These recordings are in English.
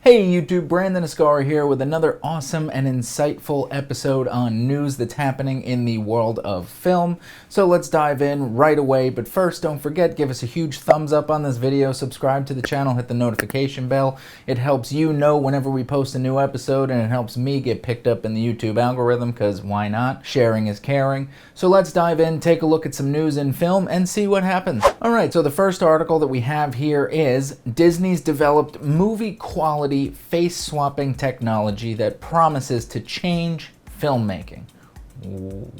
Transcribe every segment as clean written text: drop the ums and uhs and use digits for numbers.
Hey YouTube, Brandon Ascari here with another awesome and insightful episode on news that's happening in the world of film. So let's dive in right away, but first don't forget, give us a huge thumbs up on this video, subscribe to the channel, hit the notification bell. It helps you know whenever we post a new episode, and it helps me get picked up in the YouTube algorithm, because why not? Sharing is caring. So let's dive in, take a look at some news in film, and see what happens. Alright, so the first article that we have here is Disney's developed movie quality face swapping technology that promises to change filmmaking. Ooh,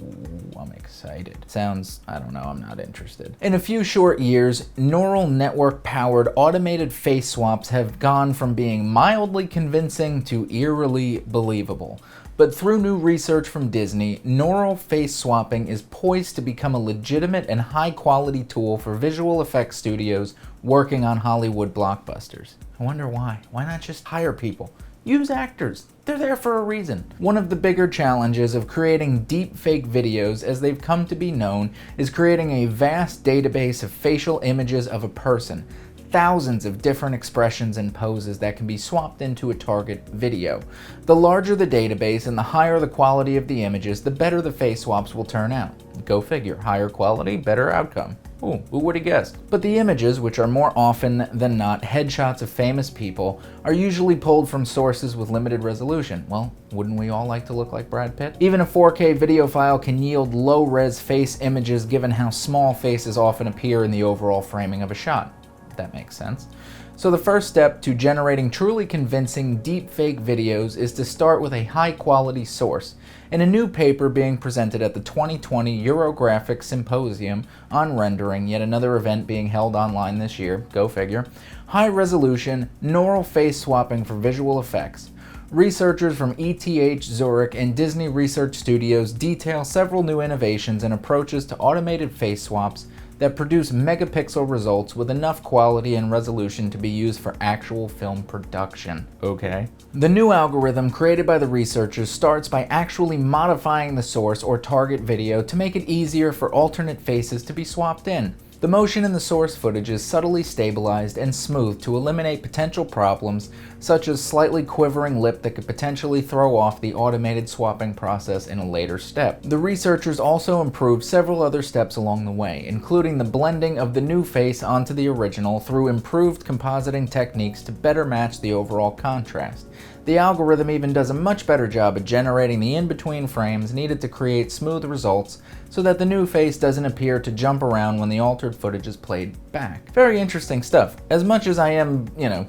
I'm excited. Sounds, I don't know, I'm not interested. In a few short years, neural network powered automated face swaps have gone from being mildly convincing to eerily believable. But through new research from Disney, neural face swapping is poised to become a legitimate and high-quality tool for visual effects studios working on Hollywood blockbusters. I wonder why. Why not just hire people? Use actors. They're there for a reason. One of the bigger challenges of creating deep fake videos, as they've come to be known, is creating a vast database of facial images of a person. Thousands of different expressions and poses that can be swapped into a target video. The larger the database and the higher the quality of the images, the better the face swaps will turn out. Go figure, higher quality, better outcome. Ooh, who would have guessed? But the images, which are more often than not headshots of famous people, are usually pulled from sources with limited resolution. Well, wouldn't we all like to look like Brad Pitt? Even a 4K video file can yield low-res face images given how small faces often appear in the overall framing of a shot. That makes sense. So the first step to generating truly convincing deepfake videos is to start with a high-quality source. In a new paper being presented at the 2020 Eurographic Symposium on Rendering, yet another event being held online this year, go figure, high-resolution neural face swapping for visual effects. Researchers from ETH Zurich and Disney Research Studios detail several new innovations and approaches to automated face swaps that produce megapixel results with enough quality and resolution to be used for actual film production. Okay. The new algorithm created by the researchers starts by actually modifying the source or target video to make it easier for alternate faces to be swapped in. The motion in the source footage is subtly stabilized and smoothed to eliminate potential problems such as slightly quivering lip that could potentially throw off the automated swapping process in a later step. The researchers also improved several other steps along the way, including the blending of the new face onto the original through improved compositing techniques to better match the overall contrast. The algorithm even does a much better job of generating the in-between frames needed to create smooth results so that the new face doesn't appear to jump around when the altered footage is played back. Very interesting stuff. As much as I am,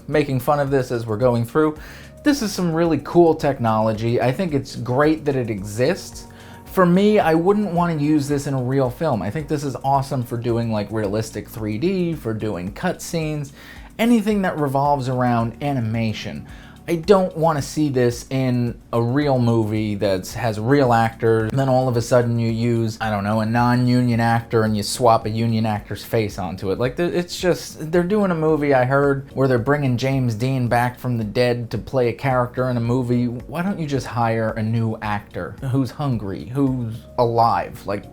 making fun of this as we're going through, this is some really cool technology. I think it's great that it exists. For me, I wouldn't want to use this in a real film. I think this is awesome for doing like realistic 3D, for doing cutscenes, anything that revolves around animation. I don't want to see this in a real movie that has real actors, and then all of a sudden you use, I don't know, a non-union actor and you swap a union actor's face onto it. Like, it's just, they're doing a movie, I heard, where they're bringing James Dean back from the dead to play a character in a movie. Why don't you just hire a new actor who's hungry, who's alive? Like,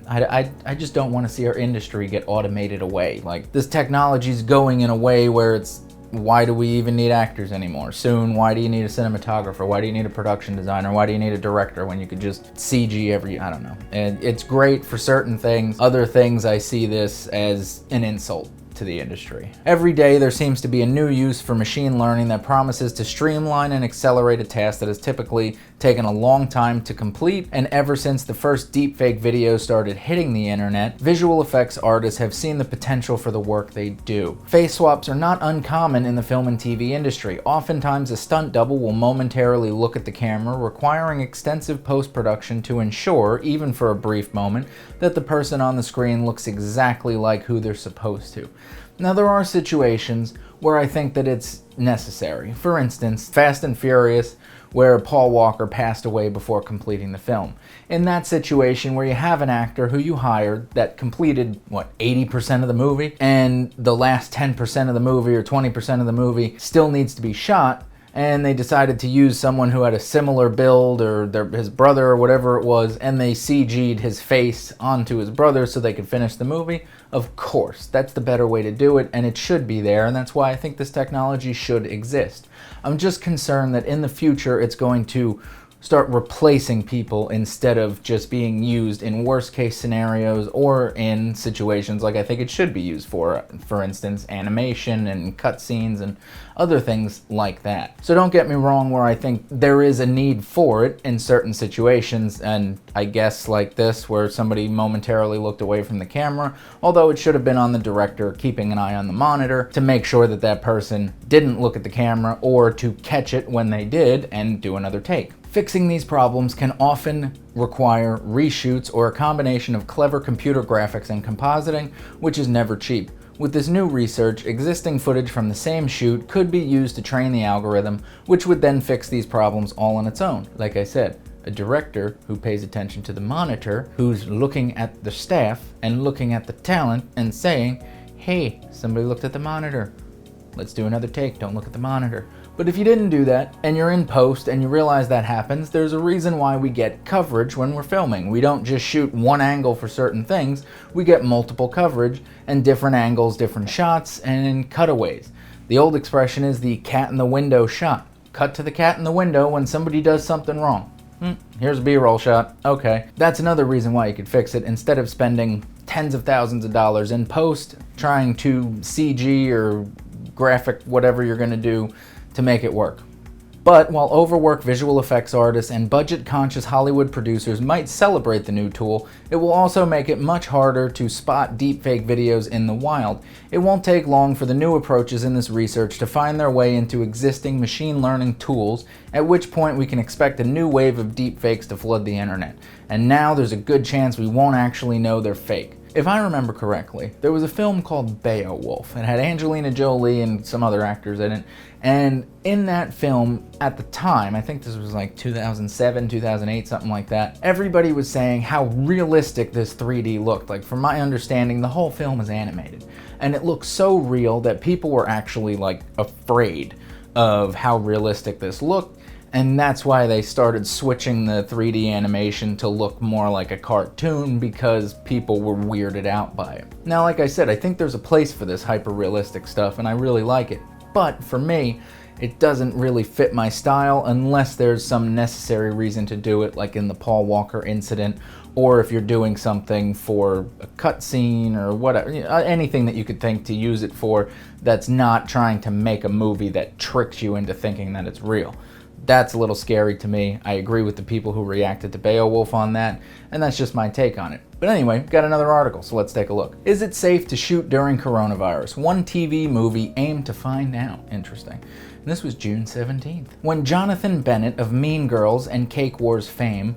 I just don't want to see our industry get automated away. Like, this technology's going in a way where it's, why do we even need actors anymore? Soon, why do you need a cinematographer? Why do you need a production designer? Why do you need a director when you could just CG I don't know. And it's great for certain things. Other things, I see this as an insult to the industry. Every day there seems to be a new use for machine learning that promises to streamline and accelerate a task that has typically taken a long time to complete, and ever since the first deepfake videos started hitting the internet, visual effects artists have seen the potential for the work they do. Face swaps are not uncommon in the film and TV industry. Oftentimes a stunt double will momentarily look at the camera, requiring extensive post-production to ensure, even for a brief moment, that the person on the screen looks exactly like who they're supposed to. Now, there are situations where I think that it's necessary. For instance, Fast and Furious, where Paul Walker passed away before completing the film. In that situation where you have an actor who you hired that completed, 80% of the movie, and the last 10% of the movie or 20% of the movie still needs to be shot, and they decided to use someone who had a similar build, or his brother or whatever it was, and they CG'd his face onto his brother so they could finish the movie. Of course, that's the better way to do it, and it should be there, and that's why I think this technology should exist. I'm just concerned that in the future it's going to start replacing people instead of just being used in worst case scenarios or in situations like I think it should be used for instance, animation and cutscenes and other things like that. So don't get me wrong where I think there is a need for it in certain situations, and I guess like this where somebody momentarily looked away from the camera, although it should have been on the director keeping an eye on the monitor to make sure that that person didn't look at the camera, or to catch it when they did and do another take. Fixing these problems can often require reshoots or a combination of clever computer graphics and compositing, which is never cheap. With this new research, existing footage from the same shoot could be used to train the algorithm, which would then fix these problems all on its own. Like I said, a director who pays attention to the monitor, who's looking at the staff and looking at the talent and saying, hey, somebody looked at the monitor. Let's do another take, don't look at the monitor. But if you didn't do that, and you're in post and you realize that happens, there's a reason why we get coverage when we're filming. We don't just shoot one angle for certain things, we get multiple coverage and different angles, different shots, and cutaways. The old expression is the cat in the window shot. Cut to the cat in the window when somebody does something wrong. Here's a B-roll shot. Okay. That's another reason why you could fix it instead of spending tens of thousands of dollars in post trying to CG or graphic whatever you're gonna do to make it work. But while overworked visual effects artists and budget-conscious Hollywood producers might celebrate the new tool, it will also make it much harder to spot deepfake videos in the wild. It won't take long for the new approaches in this research to find their way into existing machine learning tools, at which point we can expect a new wave of deepfakes to flood the internet. And now there's a good chance we won't actually know they're fake. If I remember correctly, there was a film called Beowulf. It had Angelina Jolie and some other actors in it. And in that film, at the time, I think this was like 2007, 2008, something like that, everybody was saying how realistic this 3D looked. Like, from my understanding, the whole film is animated. And it looked so real that people were actually like afraid of how realistic this looked. And that's why they started switching the 3D animation to look more like a cartoon, because people were weirded out by it. Now, like I said, I think there's a place for this hyper-realistic stuff, and I really like it. But for me, it doesn't really fit my style unless there's some necessary reason to do it, like in the Paul Walker incident, or if you're doing something for a cutscene or whatever, anything that you could think to use it for that's not trying to make a movie that tricks you into thinking that it's real. That's a little scary to me. I agree with the people who reacted to Beowulf on that, and that's just my take on it. But anyway, got another article, so let's take a look. Is it safe to shoot during coronavirus? One TV movie aimed to find out. Interesting. And this was June 17th. When Jonathan Bennett of Mean Girls and Cake Wars fame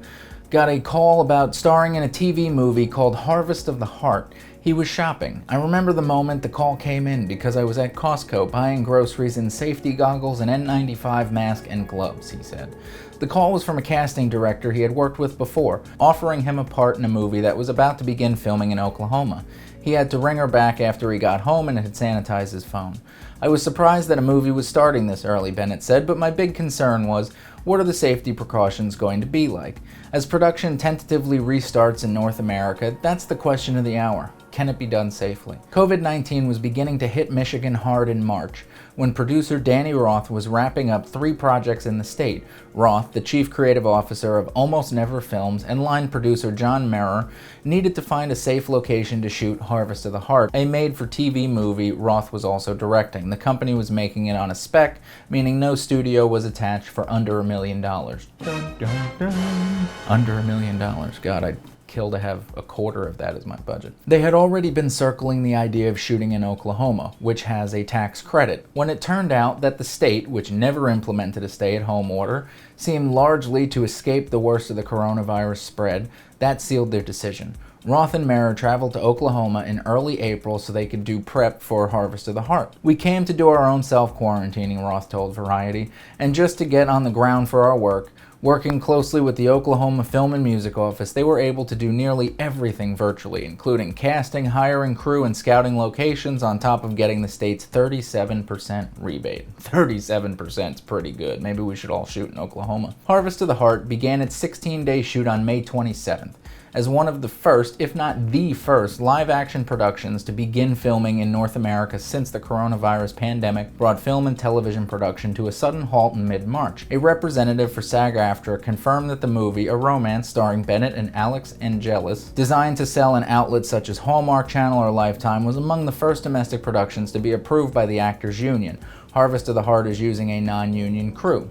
got a call about starring in a TV movie called Harvest of the Heart, he was shopping. I remember the moment the call came in because I was at Costco buying groceries and safety goggles, an N95 mask, and gloves, he said. The call was from a casting director he had worked with before, offering him a part in a movie that was about to begin filming in Oklahoma. He had to ring her back after he got home and had sanitized his phone. I was surprised that a movie was starting this early, Bennett said, but my big concern was, what are the safety precautions going to be like? As production tentatively restarts in North America, that's the question of the hour. Can it be done safely? COVID-19 was beginning to hit Michigan hard in March, when producer Danny Roth was wrapping up 3 projects in the state. Roth, the chief creative officer of Almost Never Films, and line producer John Merrer needed to find a safe location to shoot Harvest of the Heart, a made-for-TV movie Roth was also directing. The company was making it on a spec, meaning no studio was attached, for under $1 million. Dun, dun, dun. Under $1 million. God, I'd kill to have a quarter of that as my budget. They had already been circling the idea of shooting in Oklahoma, which has a tax credit, when it turned out that the state, which never implemented a stay-at-home order, seemed largely to escape the worst of the coronavirus spread. That sealed their decision. Roth and Merrer traveled to Oklahoma in early April so they could do prep for Harvest of the Heart. We came to do our own self-quarantining, Roth told Variety, and just to get on the ground for our work, Working closely with the Oklahoma Film and Music Office, they were able to do nearly everything virtually, including casting, hiring crew, and scouting locations, on top of getting the state's 37% rebate. 37% is pretty good. Maybe we should all shoot in Oklahoma. Harvest of the Heart began its 16-day shoot on May 27th. As one of the first, if not the first, live-action productions to begin filming in North America since the coronavirus pandemic brought film and television production to a sudden halt in mid-March. A representative for SAG-AFTRA confirmed that the movie, a romance starring Bennett and Alex Angelis, designed to sell in outlets such as Hallmark Channel or Lifetime, was among the first domestic productions to be approved by the Actors Union. Harvest of the Heart is using a non-union crew.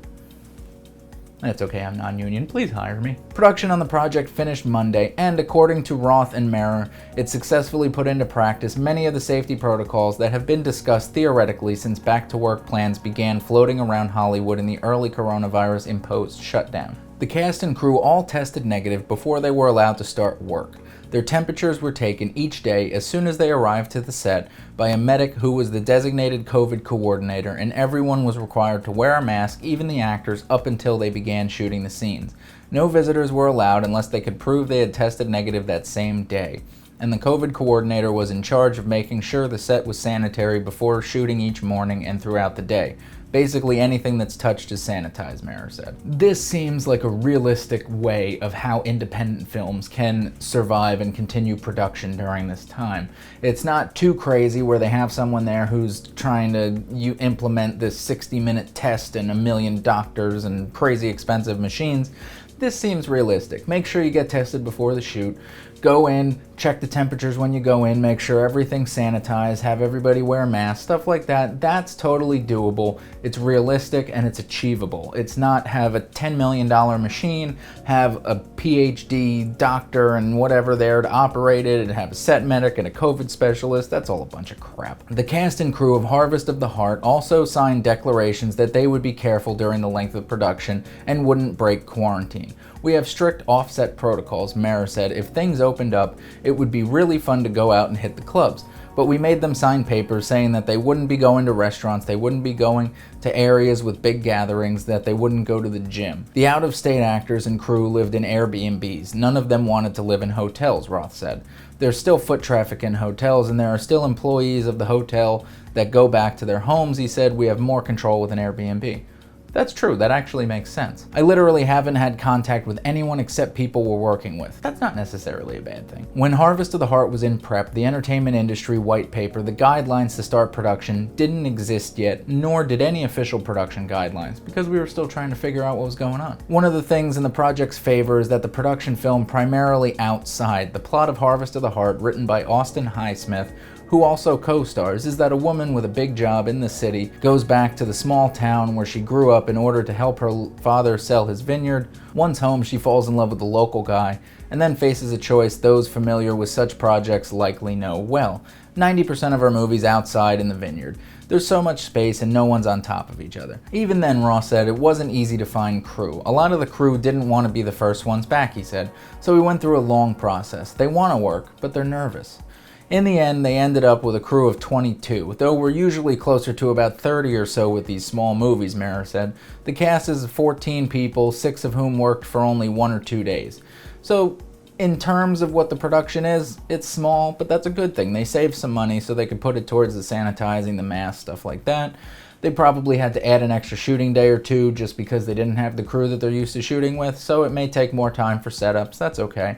It's okay, I'm non-union, please hire me. Production on the project finished Monday, and according to Roth and Merer, it successfully put into practice many of the safety protocols that have been discussed theoretically since back-to-work plans began floating around Hollywood in the early coronavirus-imposed shutdown. The cast and crew all tested negative before they were allowed to start work. Their temperatures were taken each day as soon as they arrived to the set by a medic who was the designated COVID coordinator, and everyone was required to wear a mask, even the actors, up until they began shooting the scenes. No visitors were allowed unless they could prove they had tested negative that same day, and the COVID coordinator was in charge of making sure the set was sanitary before shooting each morning and throughout the day. Basically, anything that's touched is sanitized, Merer said. This seems like a realistic way of how independent films can survive and continue production during this time. It's not too crazy where they have someone there who's trying to implement this 60-minute test and a million doctors and crazy expensive machines. This seems realistic. Make sure you get tested before the shoot. Go in, check the temperatures when you go in, make sure everything's sanitized, have everybody wear masks, stuff like that. That's totally doable. It's realistic and it's achievable. It's not have a $10 million machine, have a PhD doctor and whatever there to operate it, and have a set medic and a COVID specialist. That's all a bunch of crap. The cast and crew of Harvest of the Heart also signed declarations that they would be careful during the length of production and wouldn't break quarantine. We have strict offset protocols, Merer said. If things opened up, it would be really fun to go out and hit the clubs. But we made them sign papers saying that they wouldn't be going to restaurants, they wouldn't be going to areas with big gatherings, that they wouldn't go to the gym. The out-of-state actors and crew lived in Airbnbs. None of them wanted to live in hotels, Roth said. There's still foot traffic in hotels, and there are still employees of the hotel that go back to their homes. He said, we have more control with an Airbnb. That's true, that actually makes sense. I literally haven't had contact with anyone except people we're working with. That's not necessarily a bad thing. When Harvest of the Heart was in prep, the entertainment industry white paper, the guidelines to start production, didn't exist yet, nor did any official production guidelines, because we were still trying to figure out what was going on. One of the things in the project's favor is that the production filmed primarily outside. The plot of Harvest of the Heart, written by Austin Highsmith, who also co-stars, is that a woman with a big job in the city goes back to the small town where she grew up in order to help her father sell his vineyard. Once home, she falls in love with the local guy, and then faces a choice those familiar with such projects likely know well. 90% of our movies outside in the vineyard. There's so much space and no one's on top of each other. Even then, Ross said, it wasn't easy to find crew. A lot of the crew didn't want to be the first ones back, he said, so we went through a long process. They want to work, but they're nervous. In the end, they ended up with a crew of 22, though we're usually closer to about 30 or so with these small movies, Merer said. The cast is 14 people, 6 of whom worked for only 1 or 2 days. So, in terms of what the production is, it's small, but that's a good thing. They saved some money so they could put it towards the sanitizing, the masks, stuff like that. They probably had to add an extra shooting day or two just because they didn't have the crew that they're used to shooting with, so it may take more time for setups. That's okay.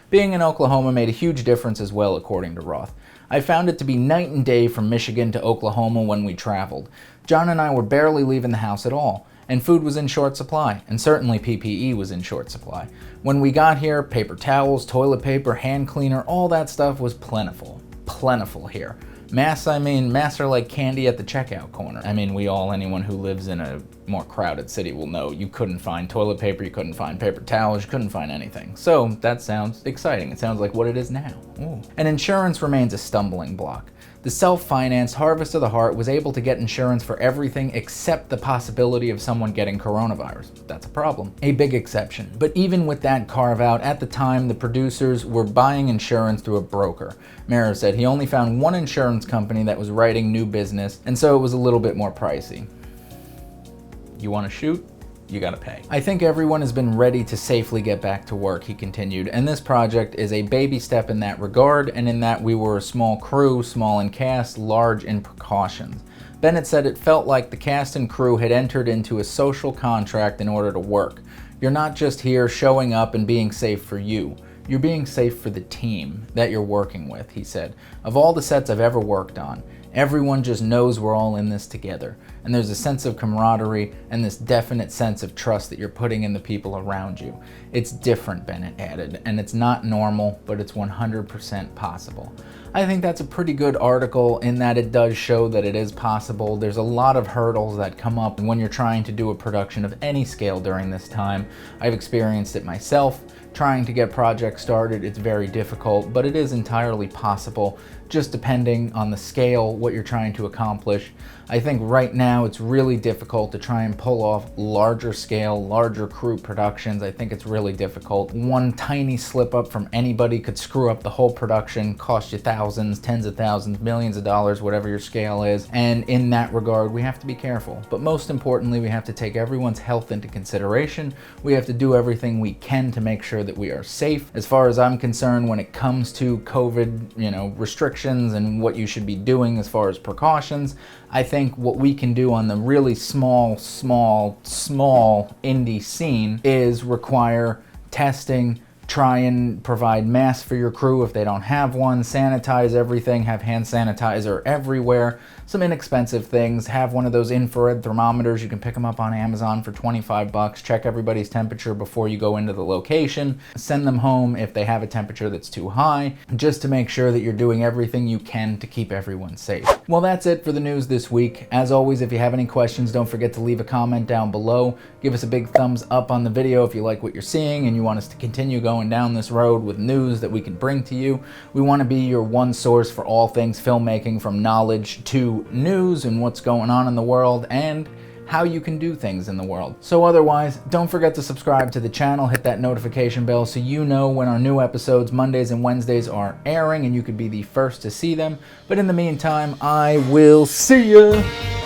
Being in Oklahoma made a huge difference as well, according to Roth. I found it to be night and day from Michigan to Oklahoma when we traveled. John and I were barely leaving the house at all, and food was in short supply, and certainly PPE was in short supply. When we got here, paper towels, toilet paper, hand cleaner, all that stuff was plentiful. Plentiful here. Masks are like candy at the checkout corner. Anyone who lives in a more crowded city will know you couldn't find toilet paper, you couldn't find paper towels, you couldn't find anything. So that sounds exciting. It sounds like what it is now. Ooh. And insurance remains a stumbling block. The self-financed Harvest of the Heart was able to get insurance for everything except the possibility of someone getting coronavirus. That's a problem. A big exception. But even with that carve-out, at the time, the producers were buying insurance through a broker. Merer said he only found one insurance company that was writing new business, and so it was a little bit more pricey. You want to shoot? you gotta pay. I think everyone has been ready to safely get back to work, he continued, and this project is a baby step in that regard, and in that we were a small crew, small in cast, large in precautions. Bennett said it felt like the cast and crew had entered into a social contract in order to work. You're not just here showing up and being safe for you. You're being safe for the team that you're working with, he said. Of all the sets I've ever worked on, everyone just knows we're all in this together. And there's a sense of camaraderie and this definite sense of trust that you're putting in the people around you. It's different, Bennett added, and it's not normal, but it's 100% possible. I think that's a pretty good article in that it does show that it is possible. There's a lot of hurdles that come up when you're trying to do a production of any scale during this time. I've experienced it myself. Trying to get projects started, it's very difficult, but it is entirely possible, just depending on the scale, what you're trying to accomplish. I think right now it's really difficult to try and pull off larger scale, larger crew productions. I think it's really difficult. One tiny slip up from anybody could screw up the whole production, cost you thousands, tens of thousands, millions of dollars, whatever your scale is. And in that regard, we have to be careful. But most importantly, we have to take everyone's health into consideration. We have to do everything we can to make sure that we are safe. As far as I'm concerned, when it comes to COVID, restrictions and what you should be doing as far as precautions, I think what we can do on the really small indie scene is require testing, try and provide masks for your crew if they don't have one, sanitize everything, have hand sanitizer everywhere, some inexpensive things, have one of those infrared thermometers. You can pick them up on Amazon for 25 bucks, check everybody's temperature before you go into the location, send them home if they have a temperature that's too high, just to make sure that you're doing everything you can to keep everyone safe. Well, that's it for the news this week. As always, if you have any questions, don't forget to leave a comment down below. Give us a big thumbs up on the video if you like what you're seeing and you want us to continue going down this road with news that we can bring to you. We want to be your one source for all things filmmaking, from knowledge to news and what's going on in the world and how you can do things in the world. So otherwise, don't forget to subscribe to the channel, hit that notification bell so you know when our new episodes Mondays and Wednesdays are airing and you could be the first to see them. But in the meantime, I will see ya!